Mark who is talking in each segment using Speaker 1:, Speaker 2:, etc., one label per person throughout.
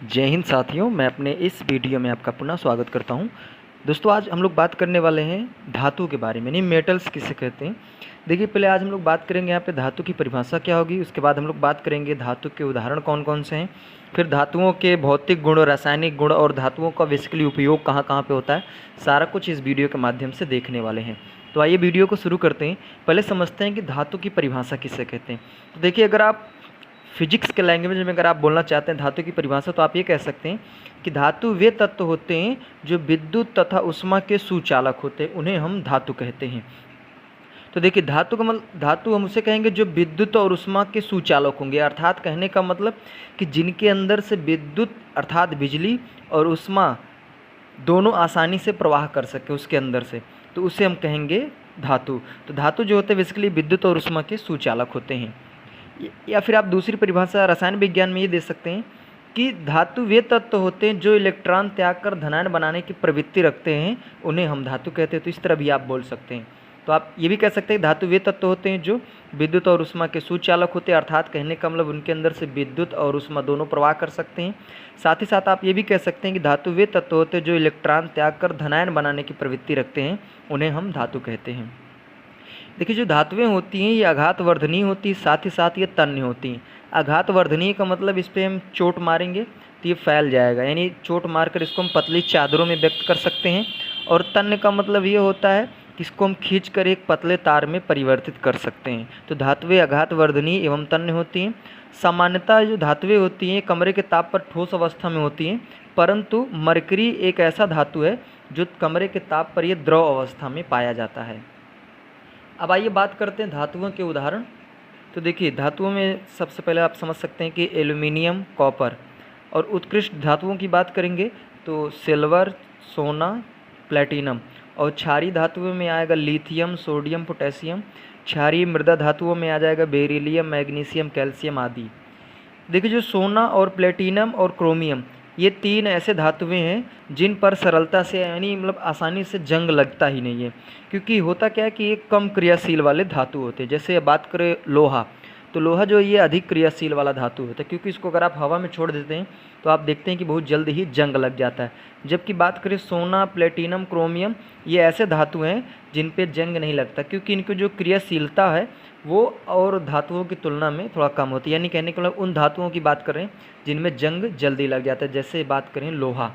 Speaker 1: जय हिंद साथियों, मैं अपने इस वीडियो में आपका पुनः स्वागत करता हूं। दोस्तों, आज हम लोग बात करने वाले हैं धातु के बारे में, यानी मेटल्स किसे कहते हैं। देखिए, पहले आज हम लोग बात करेंगे यहाँ पे धातु की परिभाषा क्या होगी। उसके बाद हम लोग बात करेंगे धातु के उदाहरण कौन कौन से हैं, फिर धातुओं के भौतिक गुण, रासायनिक गुण और धातुओं का बेसिकली उपयोग कहाँ कहाँ पे होता है, सारा कुछ इस वीडियो के माध्यम से देखने वाले हैं। तो आइए वीडियो को शुरू करते हैं। पहले समझते हैं कि धातु की परिभाषा किसे कहते हैं। तो देखिए, अगर आप फिजिक्स के लैंग्वेज में अगर आप बोलना चाहते हैं धातु की परिभाषा, तो आप ये कह सकते हैं कि धातु वे तत्व होते हैं जो विद्युत तथा उष्मा के सुचालक होते हैं, उन्हें हम धातु कहते हैं। तो देखिए, धातु का मतलब, धातु हम उसे कहेंगे जो विद्युत और उष्मा के सुचालक होंगे, अर्थात कहने का मतलब कि जिनके अंदर से विद्युत अर्थात बिजली और उष्मा दोनों आसानी से प्रवाह कर सके उसके अंदर से, तो उसे हम कहेंगे धातु। तो धातु जो होते हैं बेसिकली विद्युत और उष्मा के सुचालक होते हैं। या फिर आप दूसरी परिभाषा रसायन विज्ञान में ये दे सकते हैं कि धातु वे तत्व होते हैं जो इलेक्ट्रॉन त्याग कर धनायन बनाने की प्रवृत्ति रखते हैं, उन्हें हम धातु कहते हैं। तो इस तरह भी आप बोल सकते हैं। तो आप ये भी कह सकते हैं धातु वे तत्व होते हैं जो विद्युत और उष्मा के सुचालक होते हैं, अर्थात कहने का मतलब उनके अंदर से विद्युत और उष्मा दोनों प्रवाह कर सकते हैं। साथ ही साथ आप ये भी कह सकते हैं कि धातु वे तत्व होते हैं जो इलेक्ट्रॉन त्याग कर धनायन बनाने की प्रवृत्ति रखते हैं, उन्हें हम धातु कहते हैं। देखिए, जो धातुएं होती हैं ये आघात वर्धनीय होती है, साथ ही साथ ये तन्य होती हैं। आघात वर्धनीय का मतलब इस पर हम चोट मारेंगे तो ये फैल जाएगा, यानी चोट मारकर इसको हम पतली चादरों में व्यक्त कर सकते हैं। और तन्य का मतलब ये होता है कि इसको हम खींच कर एक पतले तार में परिवर्तित कर सकते हैं। तो धातुएं आघात वर्धनीय एवं तन्य होती हैं। सामान्यतः जो धातुएं होती हैं कमरे के ताप पर ठोस अवस्था में होती हैं, परंतु मरकरी एक ऐसा धातु है जो कमरे के ताप पर यह द्रव अवस्था में पाया जाता है। अब आइए बात करते हैं धातुओं के उदाहरण। तो देखिए, धातुओं में सबसे पहले आप समझ सकते हैं कि एल्युमिनियम, कॉपर। और उत्कृष्ट धातुओं की बात करेंगे तो सिल्वर, सोना, प्लेटिनम। और क्षारीय धातुओं में आएगा लिथियम, सोडियम, पोटेशियम। क्षारीय मृदा धातुओं में आ जाएगा बेरिलियम, मैग्नीशियम, कैल्शियम आदि। देखिए, जो सोना और प्लेटिनम और क्रोमियम, ये तीन ऐसे धातुएं हैं जिन पर सरलता से, यानी मतलब आसानी से जंग लगता ही नहीं है। क्योंकि होता क्या है कि ये कम क्रियाशील वाले धातु होते हैं। जैसे बात करें लोहा, तो लोहा जो ये अधिक क्रियाशील वाला धातु होता है, क्योंकि इसको अगर आप हवा में छोड़ देते हैं तो आप देखते हैं कि बहुत जल्द ही जंग लग जाता है। जबकि बात करें सोना, प्लेटिनम, क्रोमियम, ये ऐसे धातु हैं जिन पे जंग नहीं लगता, क्योंकि इनकी जो क्रियाशीलता है वो और धातुओं की तुलना में थोड़ा कम होती है। यानी कहने के मतलब उन धातुओं की बात करें जिनमें जंग जल्दी लग जाता है, जैसे बात करें लोहा।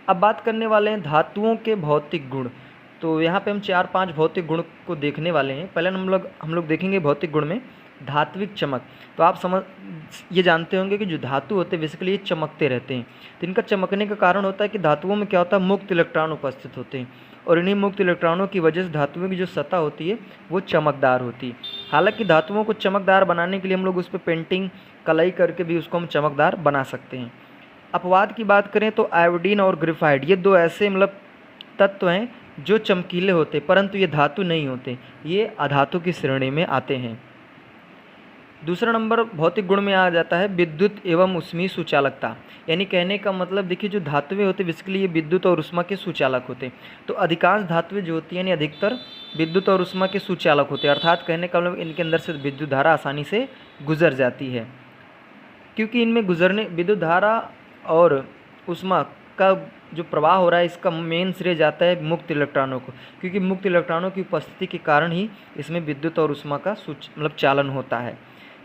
Speaker 1: अब बात करने वाले हैं धातुओं के भौतिक गुण। तो यहाँ पे हम 4-5 भौतिक गुण को देखने वाले हैं। पहले हम लोग देखेंगे भौतिक गुण में धात्विक चमक। तो आप ये जानते होंगे कि जो धातु होते हैं बेसिकली ये चमकते रहते हैं। तो इनका चमकने का कारण होता है कि धातुओं में क्या होता है, मुक्त इलेक्ट्रॉन उपस्थित होते हैं, और इन्हीं मुक्त इलेक्ट्रॉनों की वजह से धातुओं की जो सतह होती है वो चमकदार होती है। हालांकि धातुओं को चमकदार बनाने के लिए हम लोग उस पर पेंटिंग, कलाई करके भी उसको हम चमकदार बना सकते हैं। अपवाद की बात करें तो आयोडीन और ग्रेफाइट, ये दो ऐसे मतलब तत्व हैं जो चमकीले होते, परंतु ये धातु नहीं होते, ये अधातु की श्रेणी में आते हैं। दूसरा नंबर भौतिक गुण में आ जाता है विद्युत एवं उष्मीय सुचालकता। यानी कहने का मतलब देखिए, जो धातुएं होते हैं बेसिकली ये विद्युत और उष्मा के सुचालक होते हैं। तो अधिकांश धातुएं जो होती हैं, यानी अधिकतर विद्युत और उष्मा के सुचालक होते हैं, अर्थात कहने का मतलब इनके अंदर से विद्युत धारा आसानी से गुजर जाती है। क्योंकि इनमें गुजरने विद्युत धारा और उष्मा का जो प्रवाह हो रहा है, इसका मेन श्रेय जाता है मुक्त इलेक्ट्रॉनों को, क्योंकि मुक्त इलेक्ट्रॉनों की उपस्थिति के कारण ही इसमें विद्युत और उष्मा का चालन होता है।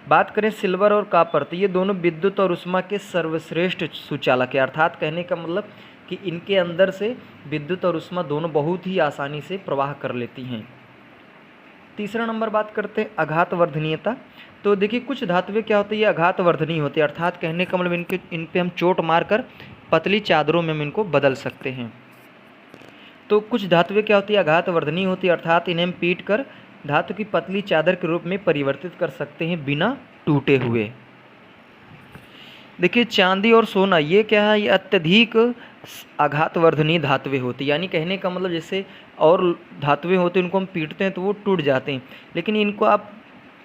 Speaker 1: बात करें सिल्वर और कॉपर, तो ये दोनों विद्युत और उष्मा के सर्वश्रेष्ठ सुचालक है, अर्थात कहने का मतलब कि इनके अंदर से विद्युत और उष्मा दोनों बहुत ही आसानी से प्रवाह कर लेती हैं। तीसरा नंबर बात करते हैं आघात वर्धनीयता। तो देखिए, कुछ धातुएं क्या होती है, आघात वर्धनीय होती है, अर्थात कहने का मतलब इन पे हम चोट मारकर पतली चादरों में हम इनको बदल सकते हैं। तो कुछ धातुएं क्या होती है, आघात वर्धनीय होती है, अर्थात इन्हें हम पीट कर धातु की पतली चादर के रूप में परिवर्तित कर सकते हैं बिना टूटे हुए। देखिए, चांदी और सोना ये क्या है, ये अत्यधिक आघात वर्धनीय धातुएं होती है। यानी कहने का मतलब जैसे और धातुएं होती हैं उनको हम पीटते हैं तो वो टूट जाते हैं, लेकिन इनको आप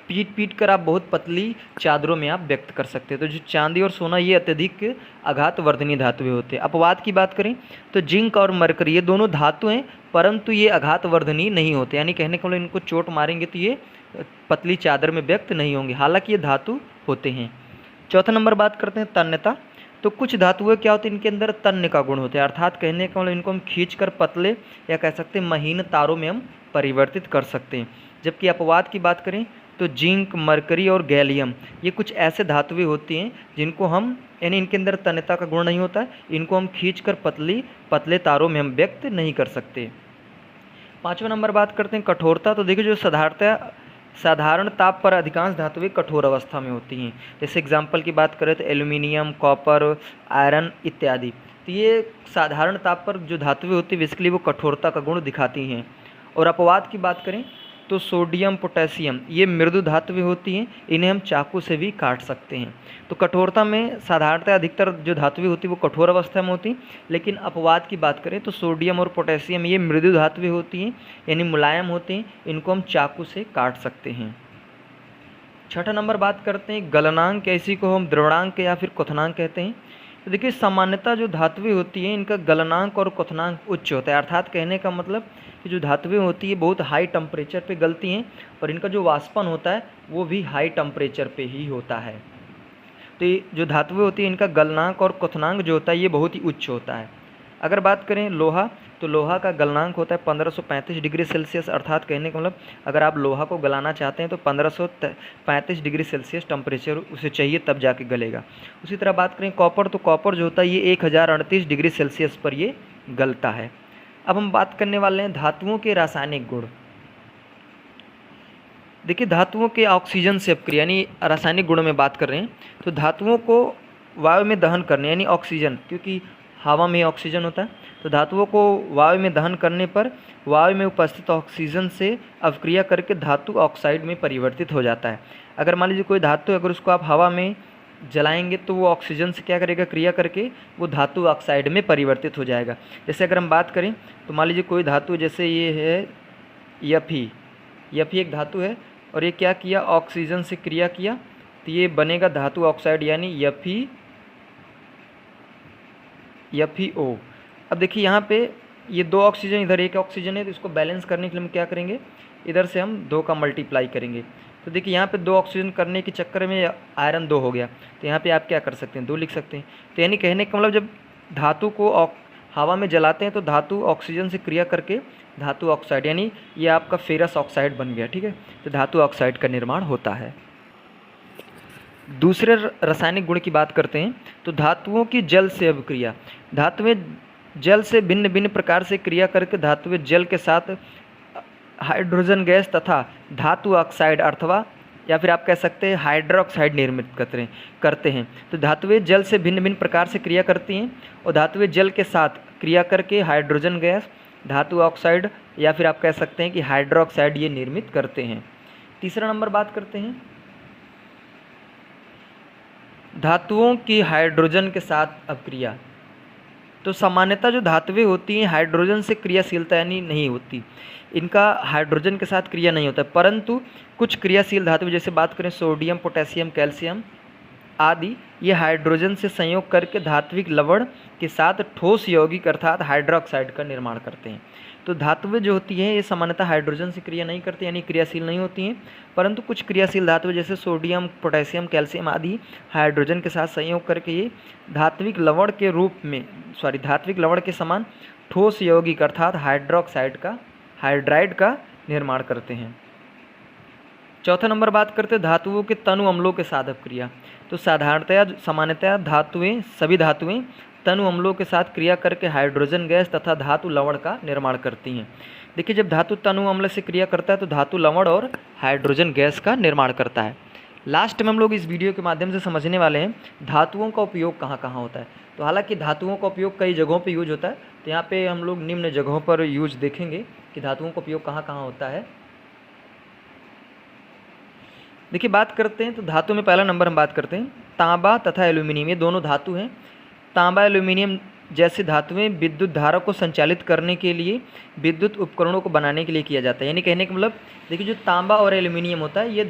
Speaker 1: पीट कर आप बहुत पतली चादरों में आप व्यक्त कर सकते हैं। तो जो चांदी और सोना ये अत्यधिक आघात वर्धनीय धातुएं होते हैं। अपवाद की बात करें तो जिंक और मरकरी, ये दोनों धातु हैं, परंतु ये आघात वर्धनीय नहीं होते। यानी कहने का मतलब इनको चोट मारेंगे तो ये पतली चादर में व्यक्त नहीं होंगे, हालांकि ये धातु होते हैं। चौथा नंबर बात करते हैं तन्यता। तो कुछ धातुएं क्या होती हैं, इनके अंदर तन्य का गुण होता है, अर्थात कहने का मतलब इनको हम खींचकर पतले या कह सकते हैं महीन तारों में हम परिवर्तित कर सकते हैं। जबकि अपवाद की बात करें तो जिंक, मरकरी और गैलियम ये कुछ ऐसे धातुएं होती हैं जिनको हम यानी इनके अंदर तन्यता का गुण नहीं होता है, इनको हम खींचकर पतले तारों में हम व्यक्त नहीं कर सकते। 5वां नंबर बात करते हैं कठोरता। तो देखिए जो साधारण ताप पर अधिकांश धातुएं कठोर अवस्था में होती हैं। जैसे एग्जाम्पल की बात करें तो एल्यूमिनियम, कॉपर, आयरन इत्यादि। तो ये साधारण ताप पर जो धातुएं होती हैं बेसिकली वो कठोरता का गुण दिखाती हैं। और अपवाद की बात करें तो सोडियम, पोटेशियम ये मृदु धातुएं होती हैं, इन्हें हम चाकू से भी काट सकते हैं। तो कठोरता में साधारणतः अधिकतर जो धातुएं होती हैं वो कठोर अवस्था में होती हैं, लेकिन अपवाद की बात करें तो सोडियम और पोटेशियम ये मृदु धातुएं होती हैं, यानी मुलायम होती हैं, इनको हम चाकू से काट सकते हैं। 6ठा नंबर बात करते हैं गलनांक, इसी को हम द्रवणांक या फिर क्वथनांक कहते हैं। तो देखिए सामान्यतः जो धातुएं होती हैं इनका गलनांक और क्वथनांक उच्च होता है, अर्थात कहने का मतलब कि जो धातुएं होती है बहुत हाई टेम्परेचर पे गलती हैं और इनका जो वाष्पन होता है वो भी हाई टेम्परेचर पे ही होता है। तो ये जो धातुएं होती हैं इनका गलनांक और क्वथनांक जो होता है ये बहुत ही उच्च होता है। अगर बात करें लोहा, तो लोहा का गलनांक होता है 1535 डिग्री सेल्सियस, अर्थात कहने का मतलब अगर आप लोहा को गलाना चाहते हैं तो 1535 डिग्री सेल्सियस टेम्परेचर उसे चाहिए तब जाके गलेगा। उसी तरह बात करें कॉपर, तो कॉपर जो होता है ये 1038 डिग्री सेल्सियस पर ये गलता है। अब हम बात करने वाले हैं धातुओं के रासायनिक गुण। देखिए धातुओं के ऑक्सीजन से अपक्रिया यानी रासायनिक गुणों में बात कर रहे हैं, तो धातुओं को वायु में दहन करने यानी ऑक्सीजन, क्योंकि हवा में ऑक्सीजन होता है, तो धातुओं को वायु में दहन करने पर वायु में उपस्थित ऑक्सीजन से अवक्रिया करके धातु ऑक्साइड में परिवर्तित हो जाता है। अगर मान लीजिए कोई धातु अगर उसको आप हवा में जलाएंगे तो वो ऑक्सीजन से क्या करेगा, क्रिया करके वो धातु ऑक्साइड में परिवर्तित हो जाएगा। जैसे अगर हम बात करें तो मान लीजिए कोई धातु जैसे ये है यफी एक धातु है और ये क्या किया, ऑक्सीजन से क्रिया किया तो ये बनेगा धातु ऑक्साइड यानी FeO। अब देखिए यहाँ पे ये 2 ऑक्सीजन इधर 1 ऑक्सीजन है, तो इसको बैलेंस करने के लिए हम क्या करेंगे, इधर से हम 2 का मल्टीप्लाई करेंगे। तो देखिए यहाँ पे 2 ऑक्सीजन करने के चक्कर में आयरन 2 हो गया, तो यहाँ पे आप क्या कर सकते हैं, 2 लिख सकते हैं। तो यानी कहने का मतलब जब धातु को हवा में जलाते हैं तो धातु ऑक्सीजन से क्रिया करके धातु ऑक्साइड यानी ये आपका फेरस ऑक्साइड बन गया, ठीक है। तो धातु ऑक्साइड का निर्माण होता है। दूसरे रासायनिक गुण की बात करते हैं तो धातुओं की जल से अभिक्रिया। धातुएं जल से भिन्न भिन्न प्रकार से क्रिया करके धातुएं जल के साथ हाइड्रोजन गैस तथा धातु ऑक्साइड अथवा या फिर आप कह सकते हैं हाइड्रोक्साइड निर्मित करते हैं। तो धातुएं जल से भिन्न भिन्न प्रकार से क्रिया करती हैं और धातुएं जल के साथ क्रिया करके हाइड्रोजन गैस, धातु ऑक्साइड या फिर आप कह सकते हैं कि हाइड्रोक्साइड ये निर्मित करते हैं। तीसरा नंबर बात करते हैं धातुओं की हाइड्रोजन के साथ अपक्रिया। तो सामान्यतः जो धातुएं होती हैं हाइड्रोजन से क्रियाशीलता यानी नहीं होती, इनका हाइड्रोजन के साथ क्रिया नहीं होता, परंतु कुछ क्रियाशील धातु जैसे बात करें सोडियम, पोटेशियम, कैल्शियम आदि ये हाइड्रोजन से संयोग करके धात्विक लवण के साथ ठोस यौगिक अर्थात हाइड्रोक्साइड का निर्माण करते हैं। तो धातुएं जो होती हैं ये सामान्यतः हाइड्रोजन से क्रिया नहीं करती यानी क्रियाशील नहीं होती हैं, परंतु कुछ क्रियाशील धातुएं जैसे सोडियम, पोटेशियम, कैल्शियम आदि हाइड्रोजन के साथ संयोग करके ये धात्विक लवण के रूप में धात्विक लवण के समान ठोस यौगिक अर्थात हाइड्राइड का निर्माण करते हैं। चौथा नंबर बात करते हैं धातुओं के तनु अम्लों के साथ अपक्रिया। तो सामान्यतया सभी धातुएं तनु अम्लों के साथ क्रिया करके हाइड्रोजन गैस तथा धातु लवण का निर्माण करती हैं। देखिए जब धातु तनु अम्ल से क्रिया करता है तो धातु लवण और हाइड्रोजन गैस का निर्माण करता है। लास्ट में हम लोग इस वीडियो के माध्यम से समझने वाले हैं धातुओं का उपयोग कहाँ कहाँ होता है। तो हालांकि धातुओं का उपयोग कई जगहों पर यूज होता है, तो यहाँ पे हम लोग निम्न जगहों पर यूज देखेंगे कि धातुओं का उपयोग कहाँ कहाँ होता है। देखिए बात करते हैं तो धातु में पहला नंबर हम बात करते हैं तांबा तथा एल्यूमिनियम, ये दोनों धातु हैं। तांबा एल्यूमिनियम जैसी धातुएं विद्युत धारा को संचालित करने के लिए विद्युत उपकरणों को बनाने के लिए किया जाता है। यानी कहने का मतलब देखिए जो तांबा और एल्यूमिनियम होता है ये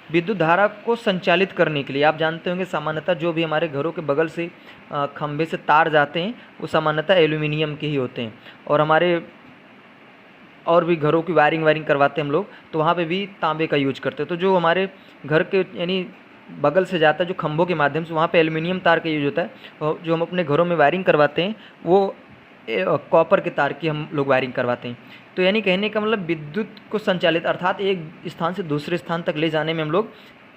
Speaker 1: विद्युत धारा को संचालित करने के लिए, आप जानते होंगे सामान्यतः जो भी हमारे घरों के बगल से खंभे से तार जाते हैं वो सामान्यतः एल्यूमिनियम के ही होते हैं, और हमारे और भी घरों की वायरिंग करवाते हैं हम लोग तो वहाँ पे भी तांबे का यूज करते हैं। तो जो हमारे घर के यानी बगल से जाता है जो खंभों के माध्यम से, वहाँ पे एल्युमिनियम तार का यूज होता है। और जो हम अपने घरों में वायरिंग करवाते हैं वो कॉपर के तार की हम लोग वायरिंग करवाते हैं। तो यानी कहने का मतलब विद्युत को संचालित अर्थात एक स्थान से दूसरे स्थान तक ले जाने में हम लोग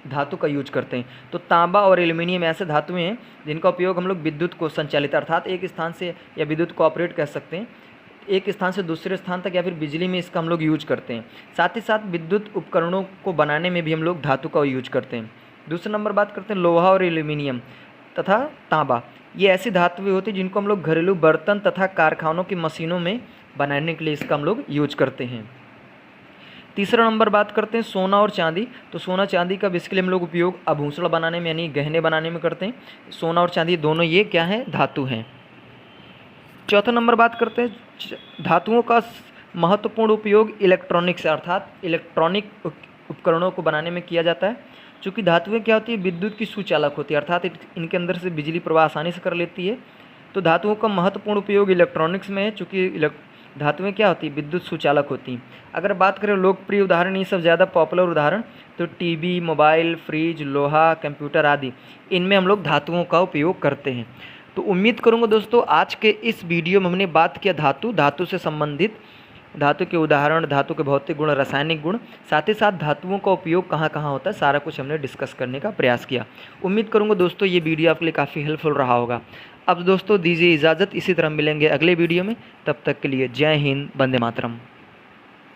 Speaker 1: धातु का यूज करते हैं। तो तांबा और एल्युमिनियम ऐसे धातुएं हैं जिनका उपयोग हम लोग विद्युत को संचालित अर्थात एक स्थान से, या विद्युत को ऑपरेट कह सकते हैं, एक स्थान से दूसरे स्थान तक या फिर बिजली में इसका हम लोग यूज करते हैं। साथ ही साथ विद्युत उपकरणों को बनाने में भी हम लोग धातु का यूज करते हैं। दूसरा नंबर बात करते हैं लोहा और एल्युमिनियम तथा तांबा। ये ऐसी धातुएं होती हैं जिनको हम लोग घरेलू बर्तन तथा कारखानों की मशीनों में बनाने के लिए इसका हम लोग यूज करते हैं। तीसरा नंबर बात करते हैं सोना और चांदी। तो सोना चांदी का बेसिकली हम लोग उपयोग आभूषण बनाने में यानी गहने बनाने में करते हैं। सोना और चांदी दोनों ये क्या है, धातु हैं। चौथा नंबर बात करते हैं धातुओं का महत्वपूर्ण उपयोग इलेक्ट्रॉनिक्स अर्थात इलेक्ट्रॉनिक उपकरणों को बनाने में किया जाता है। चूँकि धातुएं क्या होती है, विद्युत की सुचालक होती है अर्थात इनके अंदर से बिजली प्रवाह आसानी से कर लेती है। तो धातुओं का महत्वपूर्ण उपयोग इलेक्ट्रॉनिक्स में है, चूँकि धातुएं क्या होती है, विद्युत सुचालक होती हैं। अगर बात करें लोकप्रिय उदाहरण, ये सब ज़्यादा पॉपुलर उदाहरण, तो टीवी, मोबाइल, फ्रिज, लोहा, कंप्यूटर आदि, इनमें हम लोग धातुओं का उपयोग करते हैं। तो उम्मीद करूँगा दोस्तों आज के इस वीडियो में हमने बात किया धातु से संबंधित, धातु के उदाहरण, धातु के भौतिक गुण, रासायनिक गुण, साथ ही साथ धातुओं का उपयोग कहाँ कहाँ होता है, सारा कुछ हमने डिस्कस करने का प्रयास किया। उम्मीद करूँगा दोस्तों ये वीडियो आपके लिए काफ़ी हेल्पफुल रहा होगा। अब दोस्तों दीजिए इजाज़त, इसी तरह मिलेंगे अगले वीडियो में। तब तक के लिए जय हिंद, वंदे मातरम।